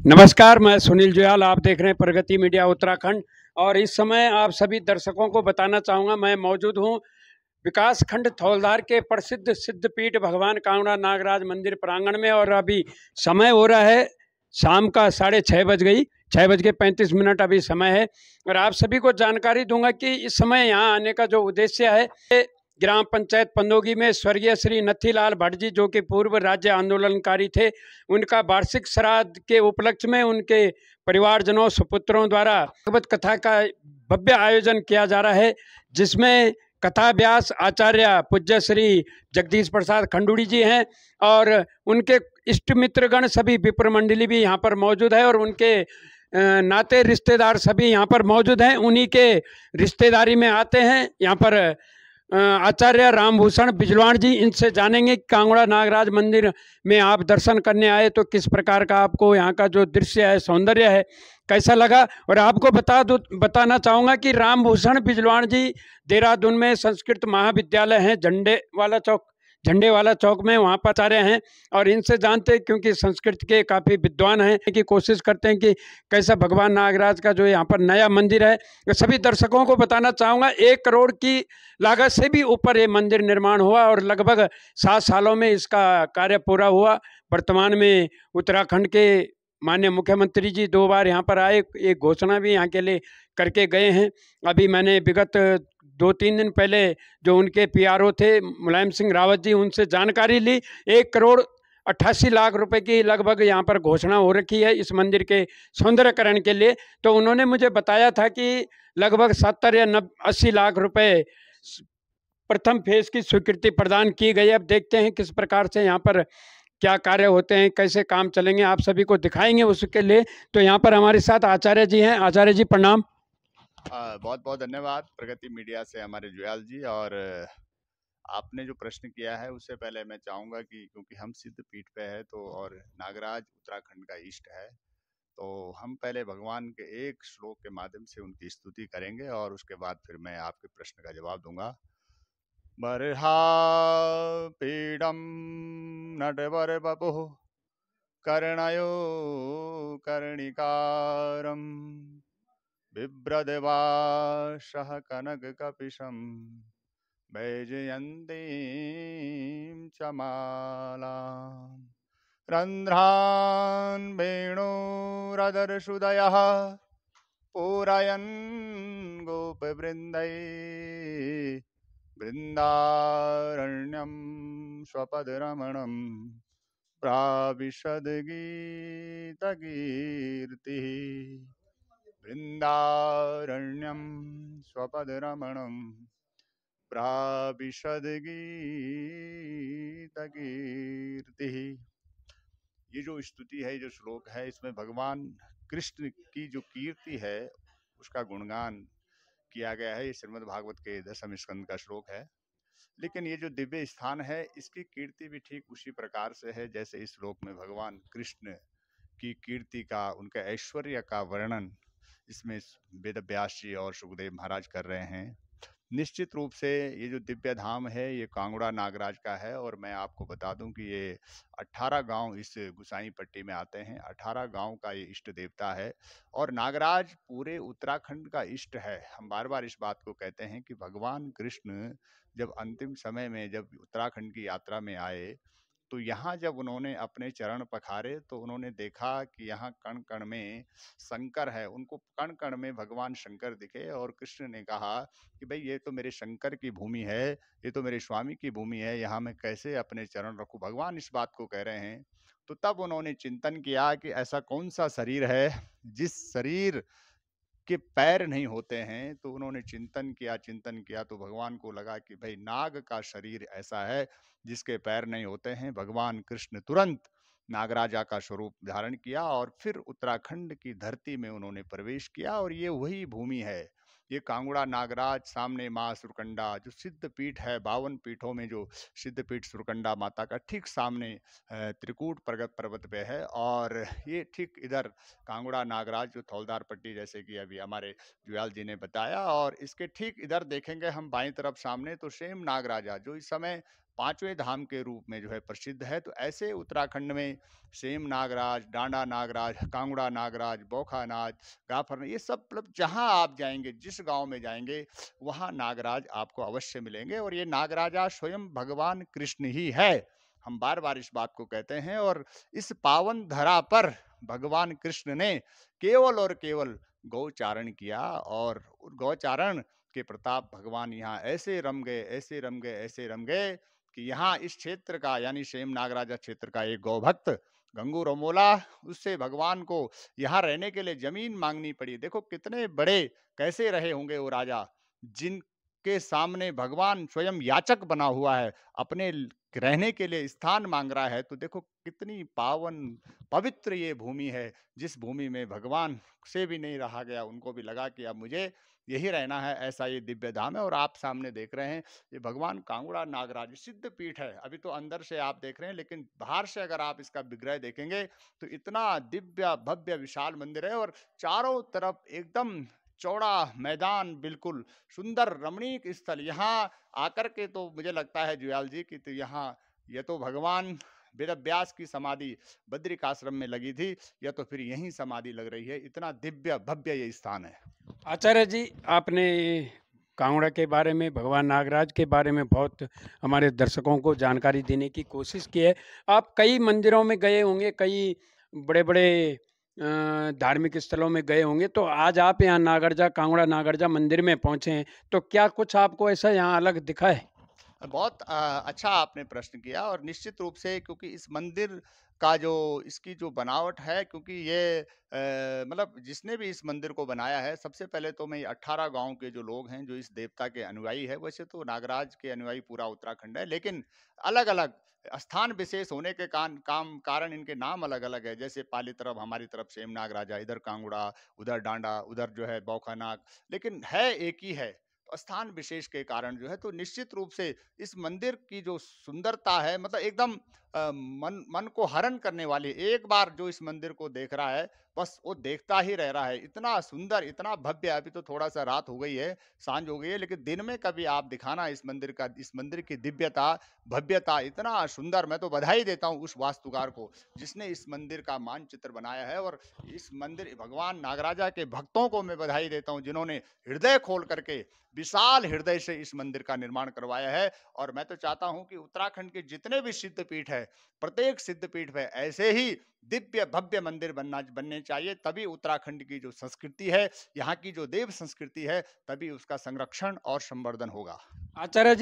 नमस्कार, मैं सुनील जुयाल। आप देख रहे हैं प्रगति मीडिया उत्तराखंड। और इस समय आप सभी दर्शकों को बताना चाहूँगा, मैं मौजूद हूँ विकास खंड थौलधार के प्रसिद्ध सिद्धपीठ भगवान कांगड़ा नागराज मंदिर प्रांगण में। और अभी समय हो रहा है शाम का 6:30 बज गई, 6:35 अभी समय है। और आप सभी को जानकारी दूंगा कि इस समय यहाँ आने का जो उद्देश्य है, ग्राम पंचायत पंदोगी में स्वर्गीय श्री नथीलाल भट्ट जी, जो कि पूर्व राज्य आंदोलनकारी थे, उनका वार्षिक श्राद्ध के उपलक्ष्य में उनके परिवारजनों सुपुत्रों द्वारा भगवत कथा का भव्य आयोजन किया जा रहा है, जिसमें कथा व्यास आचार्य पूज्य श्री जगदीश प्रसाद खंडूड़ी जी हैं। और उनके इष्ट मित्रगण सभी विप्र मंडली भी यहाँ पर मौजूद है, और उनके नाते रिश्तेदार सभी यहाँ पर मौजूद हैं। उन्हीं के रिश्तेदारी में आते हैं यहाँ पर आचार्य रामभूषण बिजलवाण जी। इनसे जानेंगे कि कांगड़ा नागराज मंदिर में आप दर्शन करने आए तो किस प्रकार का आपको यहाँ का जो दृश्य है, सौंदर्य है, कैसा लगा। और आपको बताना चाहूँगा कि रामभूषण बिजलवाण जी देहरादून में संस्कृत महाविद्यालय है, झंडे वाला चौक में, वहाँ पर आचार्य हैं। और इनसे जानते हैं, क्योंकि संस्कृत के काफ़ी विद्वान हैं, कि कोशिश करते हैं कि कैसा भगवान नागराज का जो यहाँ पर नया मंदिर है। सभी दर्शकों को बताना चाहूँगा, 1 करोड़ की लागत से भी ऊपर ये मंदिर निर्माण हुआ और लगभग 7 सालों में इसका कार्य पूरा हुआ। वर्तमान में उत्तराखंड के माननीय मुख्यमंत्री जी 2 बार यहाँ पर आए, एक घोषणा भी यहाँ के लिए करके गए हैं। अभी मैंने विगत 2-3 दिन पहले जो उनके पीआरओ थे मुलायम सिंह रावत जी, उनसे जानकारी ली। 1 करोड़ 88 लाख रुपए की लगभग यहाँ पर घोषणा हो रखी है इस मंदिर के सौंदर्यकरण के लिए। तो उन्होंने मुझे बताया था कि लगभग 70 या 80 लाख रुपए प्रथम फेज की स्वीकृति प्रदान की गई। अब देखते हैं किस प्रकार से यहाँ पर क्या कार्य होते हैं, कैसे काम चलेंगे, आप सभी को दिखाएंगे उसके लिए। तो यहाँ पर हमारे साथ आचार्य जी हैं। आचार्य जी प्रणाम। बहुत बहुत धन्यवाद प्रगति मीडिया से हमारे जुयाल जी। और आपने जो प्रश्न किया है उससे पहले मैं चाहूँगा कि क्योंकि हम सिद्ध पीठ पे है तो और नागराज उत्तराखंड का इष्ट है, तो हम पहले भगवान के एक श्लोक के माध्यम से उनकी स्तुति करेंगे और उसके बाद फिर मैं आपके प्रश्न का जवाब दूंगा। बर्हा पीडम नटवर बपुः कर्णयो कर्णिकारम बिभ्रदेवाशः कनककपिशं वैजयन्तीं च मालाम् रन्ध्रान् वेणुरदर्शुदयः पूरयन् गोपवृन्दै बृन्दारण्यं स्वपदरमणं प्राविशद्गीतकीर्तिः वृन्दारण्यं स्वपदरमणं प्राविशद्गीतकीर्तिः। ये जो स्तुति है, जो श्लोक है, इसमें भगवान कृष्ण की जो कीर्ति है उसका गुणगान किया गया है। ये श्रीमद् भागवत के 10वें स्कंद का श्लोक है। लेकिन ये जो दिव्य स्थान है इसकी कीर्ति भी ठीक उसी प्रकार से है जैसे इस श्लोक में भगवान कृष्ण की कीर्ति का, उनके ऐश्वर्य का वर्णन इसमें वेद व्यास जी और सुखदेव महाराज कर रहे हैं। निश्चित रूप से ये जो दिव्य धाम है ये कांगड़ा नागराज का है। और मैं आपको बता दूं कि ये 18 गांव इस गुसाई पट्टी में आते हैं। 18 गांव का ये इष्ट देवता है और नागराज पूरे उत्तराखंड का इष्ट है। हम बार बार इस बात को कहते हैं कि भगवान कृष्ण जब अंतिम समय में जब उत्तराखंड की यात्रा में आए तो यहाँ जब उन्होंने अपने चरण पखारे तो उन्होंने देखा कि यहाँ कण कण में शंकर है। उनको कण कण में भगवान शंकर दिखे और कृष्ण ने कहा कि भाई ये तो मेरे शंकर की भूमि है, ये तो मेरे स्वामी की भूमि है, यहाँ मैं कैसे अपने चरण रखूं। भगवान इस बात को कह रहे हैं। तो तब उन्होंने चिंतन किया कि ऐसा कौन सा शरीर है जिस शरीर के पैर नहीं होते हैं। तो उन्होंने चिंतन किया तो भगवान को लगा कि भाई नाग का शरीर ऐसा है जिसके पैर नहीं होते हैं। भगवान कृष्ण तुरंत नागराजा का स्वरूप धारण किया और फिर उत्तराखंड की धरती में उन्होंने प्रवेश किया। और ये वही भूमि है, ये कांगड़ा नागराज, सामने माँ सुरकंडा जो सिद्ध पीठ है, 52 पीठों में जो सिद्ध पीठ सुरकंडा माता का ठीक सामने त्रिकूट पर्वत पे है। और ये ठीक इधर कांगड़ा नागराज जो थौलदार पट्टी, जैसे कि अभी हमारे जुयाल जी ने बताया, और इसके ठीक इधर देखेंगे हम बाईं तरफ सामने तो सेम नागराजा जो इस समय पांचवें धाम के रूप में जो है प्रसिद्ध है। तो ऐसे उत्तराखंड में सेम नागराज, डांडा नागराज, कांगड़ा नागराज, बौखा नाग, गाफर, ये सब मतलब जहां आप जाएंगे, जिस गांव में जाएंगे, वहां नागराज आपको अवश्य मिलेंगे। और ये नागराजा स्वयं भगवान कृष्ण ही है। हम बार बार इस बात को कहते हैं। और इस पावन धरा पर भगवान कृष्ण ने केवल और केवल गौचारण किया, और गौचारण के प्रताप भगवान यहाँ ऐसे रम गए, ऐसे रम गए, ऐसे रम गए कि यहाँ इस क्षेत्र का, यानी सेम नागराजा क्षेत्र का एक गौभक्त गंगू रमोला, उससे भगवान को यहाँ रहने के लिए जमीन मांगनी पड़ी। देखो कितने बड़े, कैसे रहे होंगे वो राजा, जिनके सामने भगवान स्वयं याचक बना हुआ है, अपने रहने के लिए स्थान मांग रहा है। तो देखो कितनी पावन पवित्र ये भूमि है, जिस भूमि में भगवान से भी नहीं रहा गया, उनको भी लगा कि अब मुझे यही रहना है, ऐसा ये दिव्य धाम है। और आप सामने देख रहे हैं ये भगवान कांगड़ा नागराज सिद्ध पीठ है। अभी तो अंदर से आप देख रहे हैं, लेकिन बाहर से अगर आप इसका विग्रह देखेंगे तो इतना दिव्य भव्य विशाल मंदिर है। और चारों तरफ एकदम चौड़ा मैदान, बिल्कुल सुंदर रमणीक स्थल। यहाँ आकर के तो मुझे लगता है जुयाल जी कि तो यहाँ, ये तो भगवान वेद व्यास की समाधि बद्रिकाश्रम में लगी थी, या तो फिर यहीं समाधि लग रही है। इतना दिव्य भव्य ये स्थान है। आचार्य जी, आपने कांगड़ा के बारे में, भगवान नागराज के बारे में बहुत हमारे दर्शकों को जानकारी देने की कोशिश की है। आप कई मंदिरों में गए होंगे, कई बड़े-बड़े धार्मिक स्थलों में गए होंगे, तो आज आप यहाँ नागरजा, कांगड़ा नागरजा मंदिर में पहुँचे हैं, तो क्या कुछ आपको ऐसा यहाँ अलग दिखा है? बहुत अच्छा आपने प्रश्न किया। और निश्चित रूप से, क्योंकि इस मंदिर का जो, इसकी जो बनावट है, क्योंकि ये मतलब जिसने भी इस मंदिर को बनाया है, सबसे पहले तो मैं 18 गांव के जो लोग हैं, जो इस देवता के अनुयायी है, वैसे तो नागराज के अनुयायी पूरा उत्तराखंड है, लेकिन अलग अलग स्थान विशेष होने के कारण इनके नाम अलग अलग है। जैसे पाली तरफ, हमारी तरफ सेम नागराजा, इधर कांगड़ा, उधर डांडा, उधर जो है बौखा नाग, लेकिन है एक ही है। तो स्थान विशेष के कारण जो है, तो निश्चित रूप से इस मंदिर की जो सुंदरता है, मतलब एकदम मन को हरण करने वाली। एक बार जो इस मंदिर को देख रहा है, बस वो देखता ही रह रहा है। इतना सुंदर, इतना भव्य। अभी तो थोड़ा सा रात हो गई है, सांझ हो गई है, लेकिन दिन में कभी आप दिखाना इस मंदिर का, इस मंदिर की दिव्यता, भव्यता, इतना सुंदर। मैं तो बधाई देता हूँ उस वास्तुकार को जिसने इस मंदिर का मानचित्र बनाया है। और इस मंदिर, भगवान नागराजा के भक्तों को मैं बधाई देता हूँ, जिन्होंने हृदय खोल करके, विशाल हृदय से इस मंदिर का निर्माण करवाया है। और मैं तो चाहता हूं कि उत्तराखंड के जितने भी सिद्ध पीठ है, प्रत्येक सिद्ध पीठ में ऐसे ही दिव्य भव्य मंदिर बनने चाहिए। तभी उत्तराखंड की जो संस्कृति है, यहाँ की जो देव संस्कृति है, तभी उसका संरक्षण और संवर्धन होगा। आचार्य जी